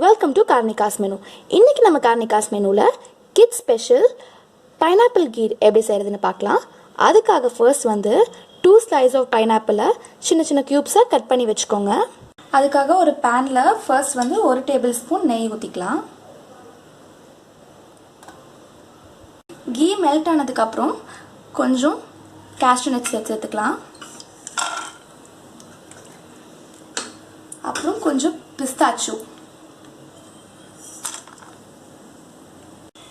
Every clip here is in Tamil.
Welcome to கார்னிகாஸ் menu. இன்றைக்கி நம்ம கார்னிகாஸ் மெனுவில் கிட்ஸ் ஸ்பெஷல் பைனாப்பிள் கீர் எப்படி செய்கிறதுன்னு பார்க்கலாம். அதுக்காக ஃபர்ஸ்ட் 2 ஸ்லைஸ் ஆஃப் பைனாப்பிளை சின்ன சின்ன க்யூப்ஸாக கட் பண்ணி வச்சுக்கோங்க. அதுக்காக ஒரு பேனில் ஃபர்ஸ்ட் 1 டேபிள் ஸ்பூன் நெய் ஊற்றிக்கலாம். கீ மெல்ட் ஆனதுக்கப்புறம் கொஞ்சம் கேஷ்யூ நட்ஸ் சேர்த்துக்கலாம். அப்புறம் கொஞ்சம் பிஸ்தாச்சு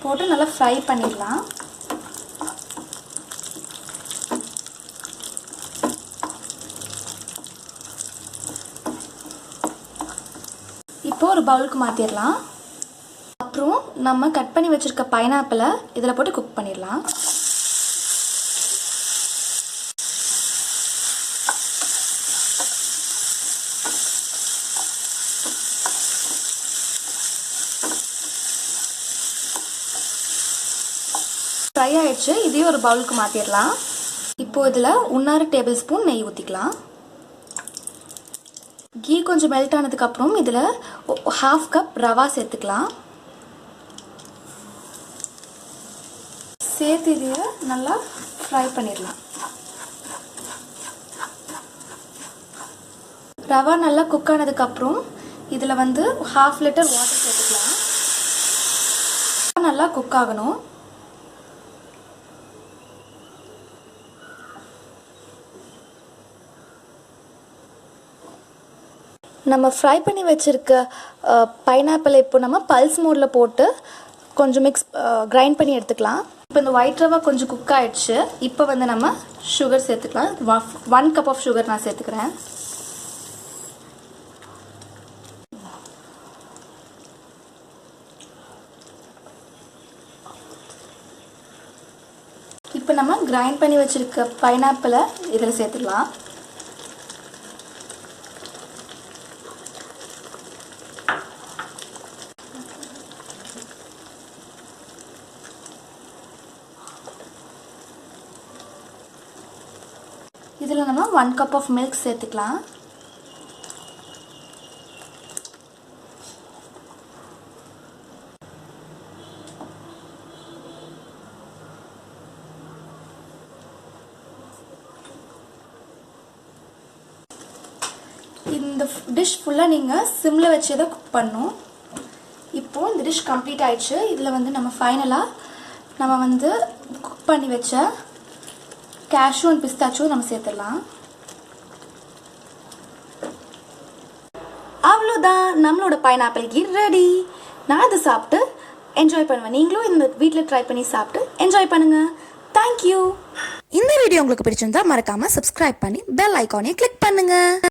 போட்டு நல்லா ஃப்ரை பண்ணிடலாம். இப்போ ஒரு பவுலுக்கு மாற்றிடலாம். அப்புறம் நம்ம கட் பண்ணி வச்சுருக்க பைனாப்பிளை இதில் போட்டு குக் பண்ணிடலாம். ஃப்ரை ஆயிடுச்சு. இதையும் ஒரு பவுலுக்கு மாற்றிடலாம். இப்போ இதில் 1/2 டேபிள் ஸ்பூன் நெய் ஊற்றிக்கலாம். கீ கொஞ்சம் மெல்ட் ஆனதுக்கப்புறம் இதில் 1/2 கப் ரவா சேர்த்துக்கலாம். சேர்த்து இதையை நல்லா ஃப்ரை பண்ணிடலாம். ரவா நல்லா குக் ஆனதுக்கப்புறம் இதில் 1/2 லிட்டர் வாட்டர் சேர்த்துக்கலாம். நல்லா குக் ஆகணும். நம்ம ஃப்ரை பண்ணி வச்சுருக்க பைனாப்பிளை இப்போ நம்ம பல்ஸ் மோடில் போட்டு கொஞ்சம் கிரைண்ட் பண்ணி எடுத்துக்கலாம். இப்போ இந்த ஒயிட் ரவா கொஞ்சம் குக் ஆகிடுச்சு. இப்போ நம்ம சுகர் சேர்த்துக்கலாம். 1 கப் ஆஃப் சுகர் நான் சேர்த்துக்கிறேன். இப்போ நம்ம கிரைண்ட் பண்ணி வச்சுருக்க பைனாப்பிளை இதில் சேர்த்துக்கலாம். இதில் நம்ம 1 கப் ஆஃப் மில்க் சேர்த்துக்கலாம். இந்த டிஷ் ஃபுல்லாக நீங்கள் சிம்மில் வச்சு தான் குக் பண்ணணும். இப்போது இந்த டிஷ் கம்ப்ளீட் ஆயிடுச்சு. இதில் நம்ம ஃபைனலாக நம்ம குக் பண்ணி வச்ச கேஷ்யூ அண்ட் பிஸ்தாச்சு நம்ம சேர்த்துடலாம். அவ்வளோதான், நம்மளோட பைனாப்பிள் கீர் ரெடி. நான் அதை சாப்பிட்டு என்ஜாய் பண்ணுவேன். நீங்களும் இந்த வீட்டில் ட்ரை பண்ணி சாப்பிட்டு என்ஜாய் பண்ணுங்கள். தேங்க்யூ. இந்த வீடியோ உங்களுக்கு பிடிச்சிருந்தா மறக்காமல் சப்ஸ்கிரைப் பண்ணி பெல் ஐக்கானையும் கிளிக் பண்ணுங்கள்.